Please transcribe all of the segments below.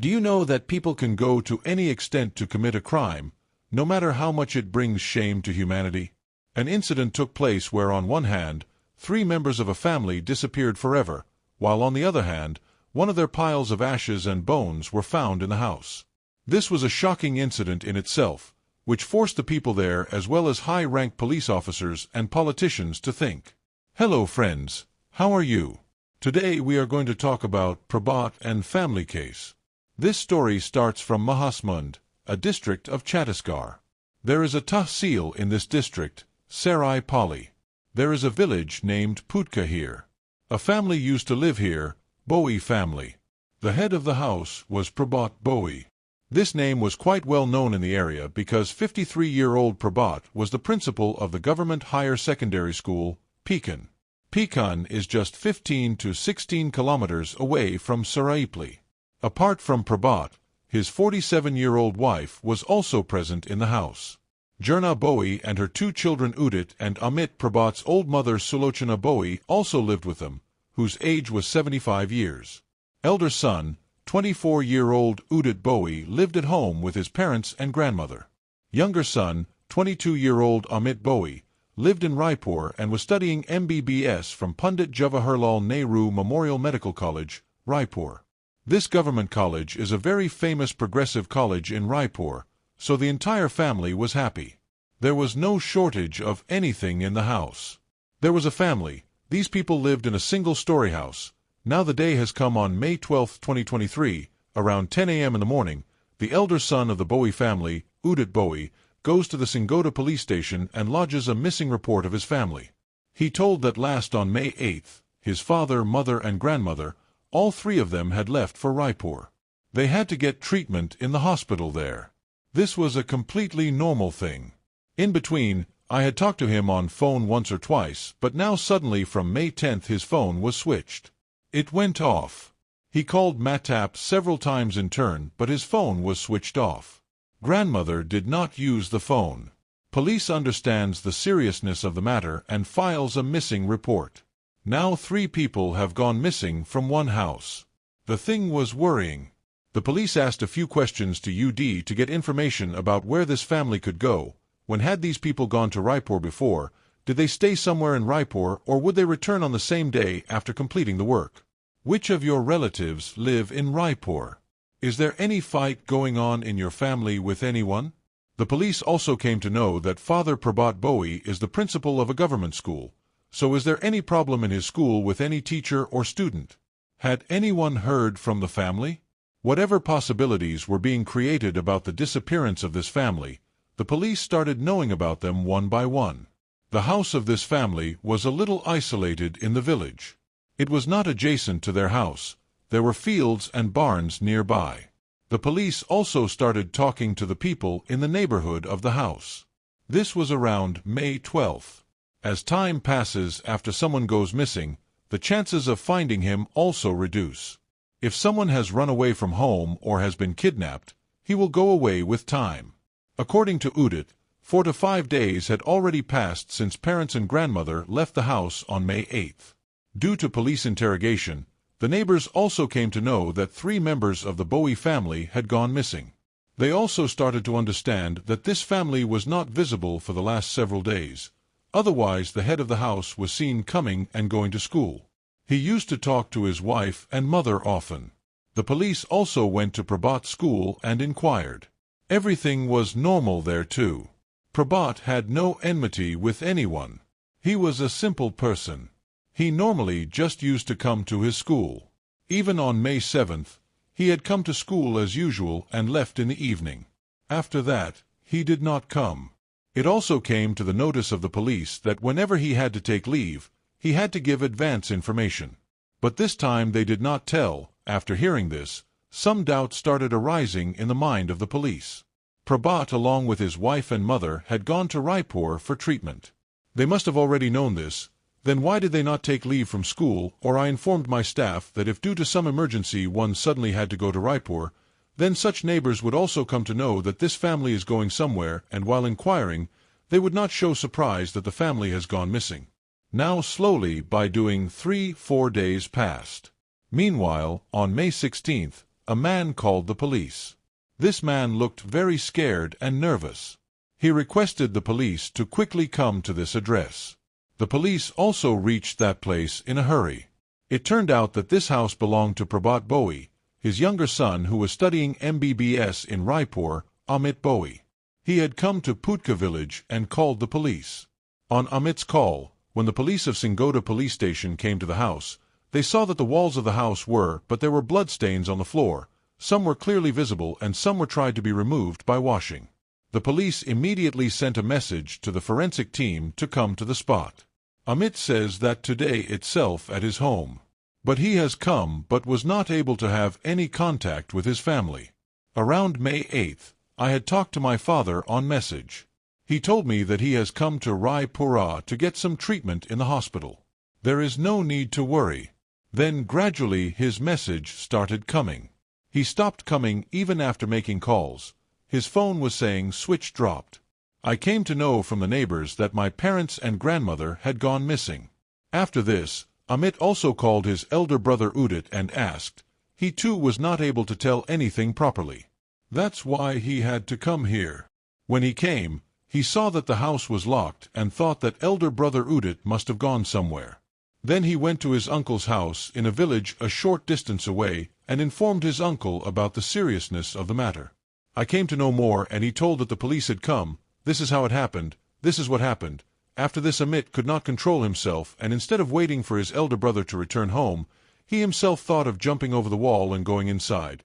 Do you know that people can go to any extent to commit a crime, no matter how much it brings shame to humanity? An incident took place where on one hand, 3 members of a family disappeared forever, while on the other hand, one of their piles of ashes and bones were found in the house. This was a shocking incident in itself, which forced the people there as well as high-ranked police officers and politicians to think. Hello friends, how are you? Today we are going to talk about Prabhat and family case. This story starts from Mahasamund, a district of Chhattisgarh. There is a tahsil in this district, Sarai Pali. There is a village named Putka here. A family used to live here, Bhoi family. The head of the house was Prabhat Bhoi. This name was quite well known in the area because 53-year-old Prabhat was the principal of the government higher secondary school, Pekan. Pekan is just 15 to 16 kilometers away from Saraipli. Apart from Prabhat, his 47-year-old wife was also present in the house. Jurna Bhoi and her 2 children Udit and Amit. Prabhat's old mother Sulochana Bhoi also lived with them, whose age was 75 years. Elder son, 24-year-old Udit Bhoi, lived at home with his parents and grandmother. Younger son, 22-year-old Amit Bhoi, lived in Raipur and was studying MBBS from Pandit Jawaharlal Nehru Memorial Medical College, Raipur. This government college is a very famous progressive college in Raipur, so the entire family was happy. There was no shortage of anything in the house. There was a family. These people lived in a single-story house. Now the day has come on May 12, 2023, around 10 a.m. in the morning. The elder son of the Bhoi family, Udit Bhoi, goes to the Singoda police station and lodges a missing report of his family. He told that last on May 8, his father, mother, and grandmother, all 3 of them had left for Raipur. They had to get treatment in the hospital there. This was a completely normal thing. In between, I had talked to him on phone once or twice, but now suddenly from May 10 his phone was switched. It went off. He called Matap several times in turn, but his phone was switched off. Grandmother did not use the phone. Police understands the seriousness of the matter and files a missing report. Now 3 people have gone missing from one house. The thing was worrying. The police asked a few questions to UD to get information about where this family could go. When had these people gone to Raipur before? Did they stay somewhere in Raipur or would they return on the same day after completing the work? Which of your relatives live in Raipur? Is there any fight going on in your family with anyone? The police also came to know that Father Prabhat Bhoi is the principal of a government school. So is there any problem in his school with any teacher or student? Had anyone heard from the family? Whatever possibilities were being created about the disappearance of this family, the police started knowing about them one by one. The house of this family was a little isolated in the village. It was not adjacent to their house. There were fields and barns nearby. The police also started talking to the people in the neighborhood of the house. This was around May 12th. As time passes after someone goes missing, the chances of finding him also reduce. If someone has run away from home or has been kidnapped, he will go away with time. According to Udit, 4 to 5 days had already passed since parents and grandmother left the house on May 8th. Due to police interrogation, the neighbors also came to know that 3 members of the Bhoi family had gone missing. They also started to understand that this family was not visible for the last several days. Otherwise, the head of the house was seen coming and going to school. He used to talk to his wife and mother often. The police also went to Prabhat's school and inquired. Everything was normal there too. Prabhat had no enmity with anyone. He was a simple person. He normally just used to come to his school. Even on May 7th, he had come to school as usual and left in the evening. After that, he did not come. It also came to the notice of the police that whenever he had to take leave, he had to give advance information. But this time they did not tell. After hearing this, some doubt started arising in the mind of the police. Prabhat, along with his wife and mother, had gone to Raipur for treatment. They must have already known this. Then why did they not take leave from school? Or I informed my staff that if due to some emergency one suddenly had to go to Raipur, then such neighbors would also come to know that this family is going somewhere, and while inquiring, they would not show surprise that the family has gone missing. Now slowly, by doing 3-4 days passed. Meanwhile, on May 16th, a man called the police. This man looked very scared and nervous. He requested the police to quickly come to this address. The police also reached that place in a hurry. It turned out that this house belonged to Prabhat Bhoi, his younger son who was studying MBBS in Raipur, Amit Bhoi. He had come to Putka village and called the police. On Amit's call, when the police of Singoda police station came to the house, they saw that the walls of the house were, but there were bloodstains on the floor. Some were clearly visible and some were tried to be removed by washing. The police immediately sent a message to the forensic team to come to the spot. Amit says that today itself at his home. But he has come but was not able to have any contact with his family. Around May 8th, I had talked to my father on message. He told me that he has come to Raipura to get some treatment in the hospital. There is no need to worry. Then gradually his message started coming. He stopped coming even after making calls. His phone was saying switch dropped. I came to know from the neighbors that my parents and grandmother had gone missing. After this, Amit also called his elder brother Udit and asked. He too was not able to tell anything properly. That's why he had to come here. When he came, he saw that the house was locked and thought that elder brother Udit must have gone somewhere. Then he went to his uncle's house in a village a short distance away and informed his uncle about the seriousness of the matter. I came to know more and he told that the police had come. This is how it happened. This is what happened. After this Amit could not control himself and instead of waiting for his elder brother to return home, he himself thought of jumping over the wall and going inside.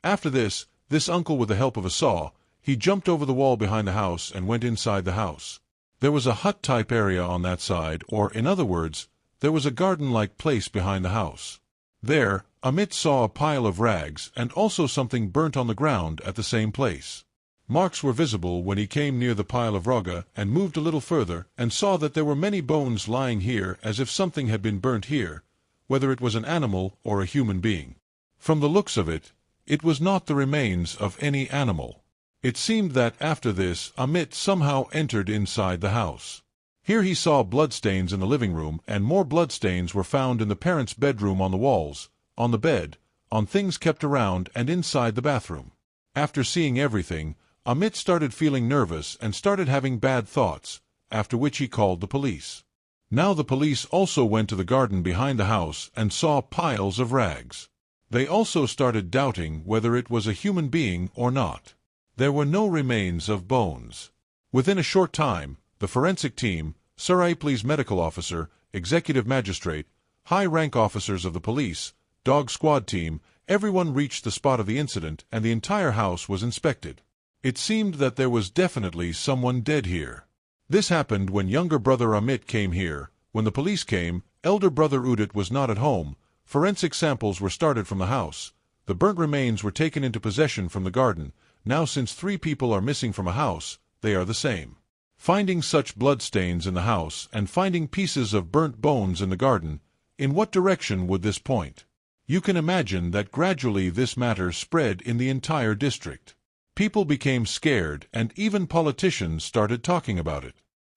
After this uncle with the help of a saw, he jumped over the wall behind the house and went inside the house. There was a hut-type area on that side, or in other words, there was a garden-like place behind the house. There, Amit saw a pile of rags and also something burnt on the ground at the same place. Marks were visible when he came near the pile of raga and moved a little further and saw that there were many bones lying here as if something had been burnt here, whether it was an animal or a human being. From the looks of it, it was not the remains of any animal. It seemed that after this Amit somehow entered inside the house. Here he saw bloodstains in the living room and more bloodstains were found in the parents' bedroom on the walls, on the bed, on things kept around and inside the bathroom. After seeing everything, Amit started feeling nervous and started having bad thoughts, after which he called the police. Now the police also went to the garden behind the house and saw piles of rags. They also started doubting whether it was a human being or not. There were no remains of bones. Within a short time, the forensic team, Saraipli's medical officer, executive magistrate, high-rank officers of the police, dog squad team, everyone reached the spot of the incident and the entire house was inspected. It seemed that there was definitely someone dead here. This happened when younger brother Amit came here. When the police came, elder brother Udit was not at home. Forensic samples were started from the house. The burnt remains were taken into possession from the garden. Now since 3 people are missing from a house, they are the same. Finding such bloodstains in the house and finding pieces of burnt bones in the garden, in what direction would this point? You can imagine that gradually this matter spread in the entire district. People became scared and even politicians started talking about it.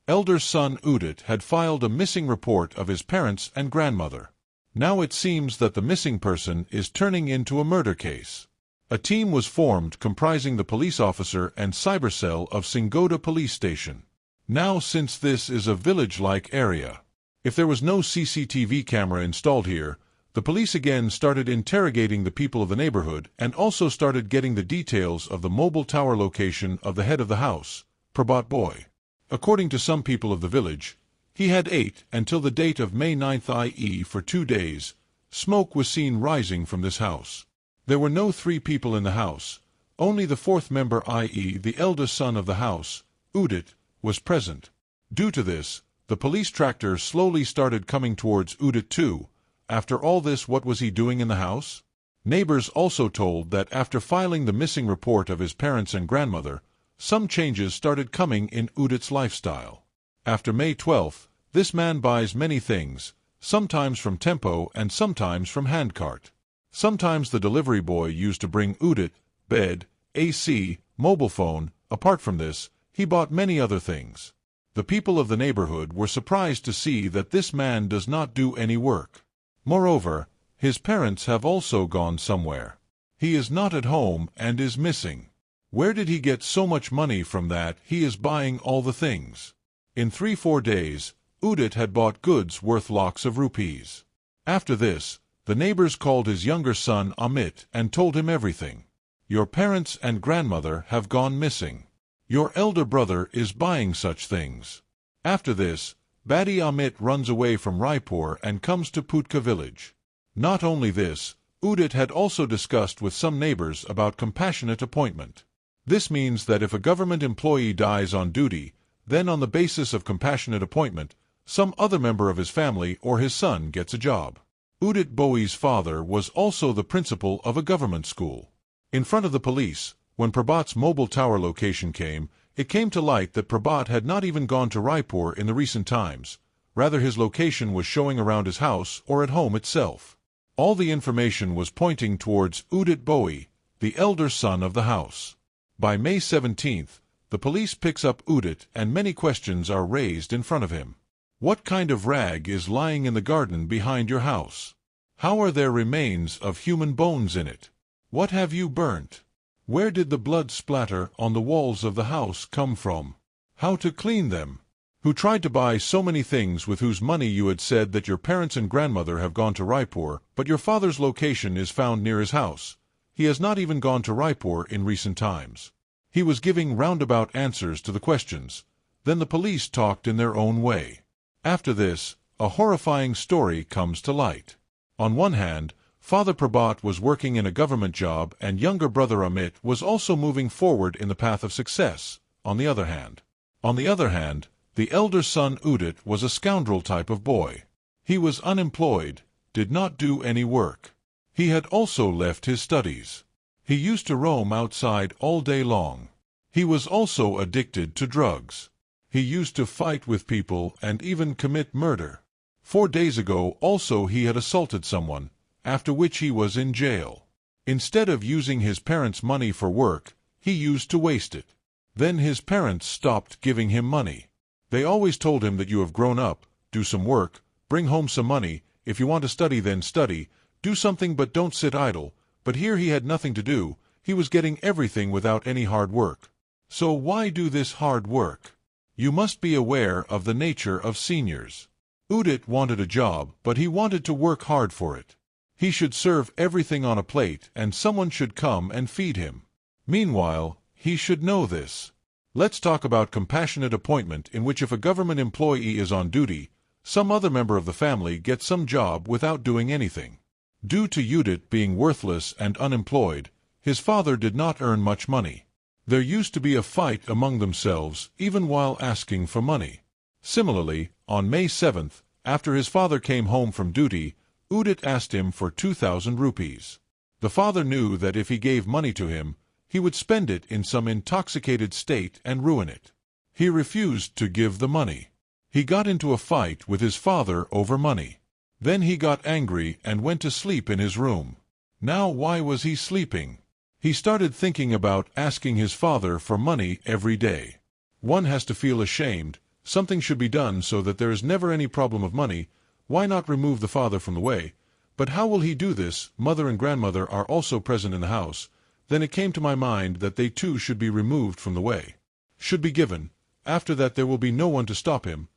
Elder son Udit had filed a missing report of his parents and grandmother. Now it seems that the missing person is turning into a murder case. A team was formed comprising the police officer and cyber cell of Singoda police station. Now since this is a village-like area, if there was no CCTV camera installed here, the police again started interrogating the people of the neighborhood and also started getting the details of the mobile tower location of the head of the house, Prabhat Bhoi. According to some people of the village, he had ate until the date of May 9th, i.e. for 2 days. Smoke was seen rising from this house. There were no 3 people in the house. Only the 4th member, i.e. the eldest son of the house, Udit, was present. Due to this, the police tractor slowly started coming towards Udit too. After all this, what was he doing in the house? Neighbors also told that after filing the missing report of his parents and grandmother, some changes started coming in Udit's lifestyle. After May 12th, this man buys many things, sometimes from Tempo and sometimes from handcart. Sometimes the delivery boy used to bring Udit, bed, AC, mobile phone. Apart from this, he bought many other things. The people of the neighborhood were surprised to see that this man does not do any work. Moreover, his parents have also gone somewhere. He is not at home and is missing. Where did he get so much money from that he is buying all the things? In 3-4 days, Udit had bought goods worth lakhs of rupees. After this, the neighbors called his younger son Amit and told him everything. Your parents and grandmother have gone missing. Your elder brother is buying such things. After this, Baddie Amit runs away from Raipur and comes to Putka village. Not only this, Udit had also discussed with some neighbors about compassionate appointment. This means that if a government employee dies on duty, then on the basis of compassionate appointment, some other member of his family or his son gets a job. Udit Boi's father was also the principal of a government school. In front of the police, when Prabhat's mobile tower location came, it came to light that Prabhat had not even gone to Raipur in the recent times. Rather, his location was showing around his house or at home itself. All the information was pointing towards Udit Boi, the elder son of the house. By May 17th, the police picks up Udit and many questions are raised in front of him. What kind of rag is lying in the garden behind your house? How are there remains of human bones in it? What have you burnt? Where did the blood splatter on the walls of the house come from? How to clean them? Who tried to buy so many things with whose money you had said that your parents and grandmother have gone to Raipur, but your father's location is found near his house? He has not even gone to Raipur in recent times. He was giving roundabout answers to the questions. Then the police talked in their own way. After this, a horrifying story comes to light. On one hand, Father Prabhat was working in a government job and younger brother Amit was also moving forward in the path of success. On the other hand, the elder son Udit was a scoundrel type of boy. He was unemployed, did not do any work. He had also left his studies. He used to roam outside all day long. He was also addicted to drugs. He used to fight with people and even commit murder. 4 days ago also he had assaulted someone, after which he was in jail. Instead of using his parents' money for work, he used to waste it. Then his parents stopped giving him money. They always told him that you have grown up, do some work, bring home some money, if you want to study then study, do something but don't sit idle. But here he had nothing to do, he was getting everything without any hard work. So why do this hard work? You must be aware of the nature of seniors. Udit wanted a job, but he wanted to work hard for it. He should serve everything on a plate and someone should come and feed him. Meanwhile, he should know this. Let's talk about compassionate appointment, in which if a government employee is on duty, some other member of the family gets some job without doing anything. Due to Udit being worthless and unemployed, his father did not earn much money. There used to be a fight among themselves even while asking for money. Similarly, on May 7th, after his father came home from duty, Udit asked him for 2,000 rupees. The father knew that if he gave money to him, he would spend it in some intoxicated state and ruin it. He refused to give the money. He got into a fight with his father over money. Then he got angry and went to sleep in his room. Now why was he sleeping? He started thinking about asking his father for money every day. One has to feel ashamed. Something should be done so that there is never any problem of money. Why not remove the father from the way? But how will he do this? Mother and grandmother are also present in the house. Then it came to my mind that they too should be removed from the way. Should be given. After that there will be no one to stop him.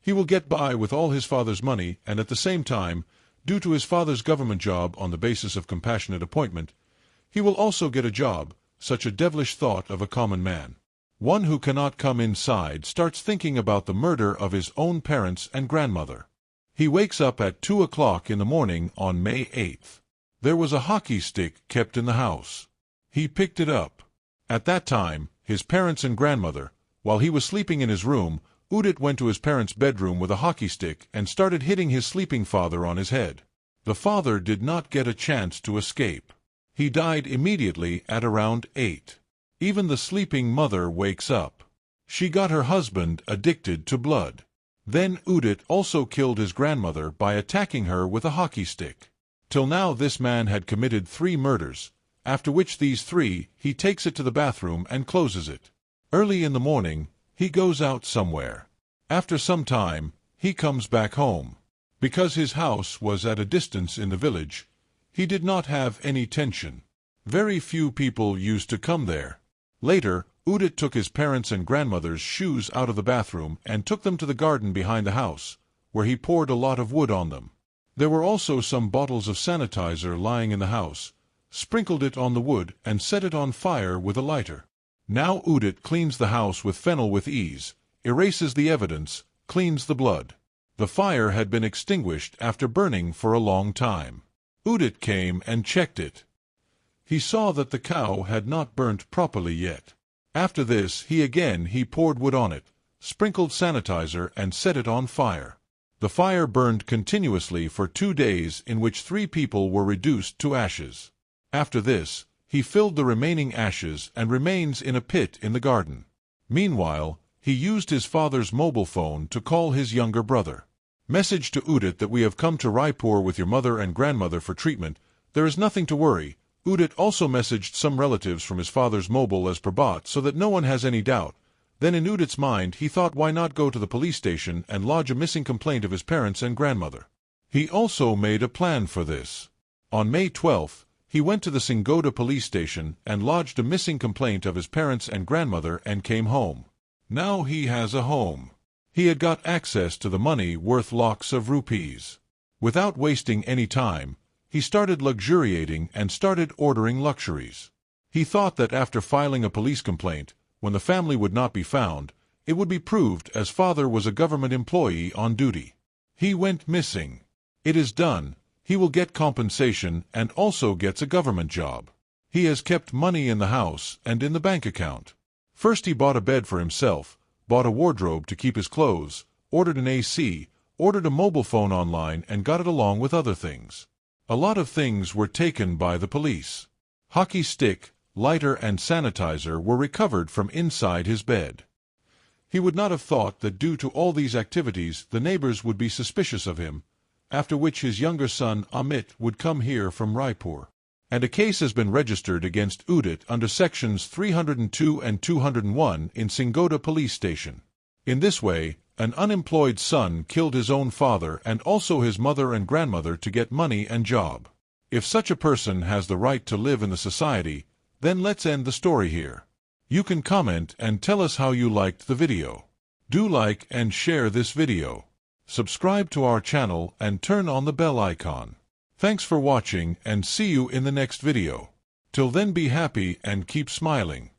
He will get by with all his father's money, and at the same time, due to his father's government job on the basis of compassionate appointment, he will also get a job. Such a devilish thought of a common man. One who cannot come inside starts thinking about the murder of his own parents and grandmother. He wakes up at 2 o'clock in the morning on May 8th. There was a hockey stick kept in the house. He picked it up. At that time, his parents and grandmother, while he was sleeping in his room, Udit went to his parents' bedroom with a hockey stick and started hitting his sleeping father on his head. The father did not get a chance to escape. He died immediately at around 8. Even the sleeping mother wakes up. She got her husband addicted to blood. Then Udit also killed his grandmother by attacking her with a hockey stick. Till now this man had committed 3 murders, after which these 3 he takes it to the bathroom and closes it. Early in the morning, he goes out somewhere. After some time, he comes back home. Because his house was at a distance in the village, he did not have any tension. Very few people used to come there. Later, Udit took his parents' and grandmother's shoes out of the bathroom and took them to the garden behind the house, where he poured a lot of wood on them. There were also some bottles of sanitizer lying in the house, sprinkled it on the wood and set it on fire with a lighter. Now Udit cleans the house with fennel with ease, erases the evidence, cleans the blood. The fire had been extinguished after burning for a long time. Udit came and checked it. He saw that the cow had not burnt properly yet. After this he poured wood on it, sprinkled sanitizer and set it on fire. The fire burned continuously for 2 days, in which 3 people were reduced to ashes. After this, he filled the remaining ashes and remains in a pit in the garden. Meanwhile, he used his father's mobile phone to call his younger brother. Message to Udit that we have come to Raipur with your mother and grandmother for treatment. There is nothing to worry. Udit also messaged some relatives from his father's mobile as Prabhat so that no one has any doubt. Then in Udit's mind he thought, why not go to the police station and lodge a missing complaint of his parents and grandmother. He also made a plan for this. On May 12th, he went to the Singoda police station and lodged a missing complaint of his parents and grandmother and came home. Now he has a home. He had got access to the money worth lakhs of rupees. Without wasting any time, he started luxuriating and started ordering luxuries. He thought that after filing a police complaint, when the family would not be found, it would be proved as father was a government employee on duty. He went missing. It is done. He will get compensation and also gets a government job. He has kept money in the house and in the bank account. First he bought a bed for himself, bought a wardrobe to keep his clothes, ordered an AC, ordered a mobile phone online and got it along with other things. A lot of things were taken by the police. Hockey stick, lighter and sanitizer were recovered from inside his bed. He would not have thought that due to all these activities the neighbors would be suspicious of him, after which his younger son Amit would come here from Raipur. And a case has been registered against Udit under sections 302 and 201 in Singoda police station. In this way, an unemployed son killed his own father and also his mother and grandmother to get money and job. If such a person has the right to live in the society, then let's end the story here. You can comment and tell us how you liked the video. Do like and share this video. Subscribe to our channel and turn on the bell icon. Thanks for watching and see you in the next video. Till then, be happy and keep smiling.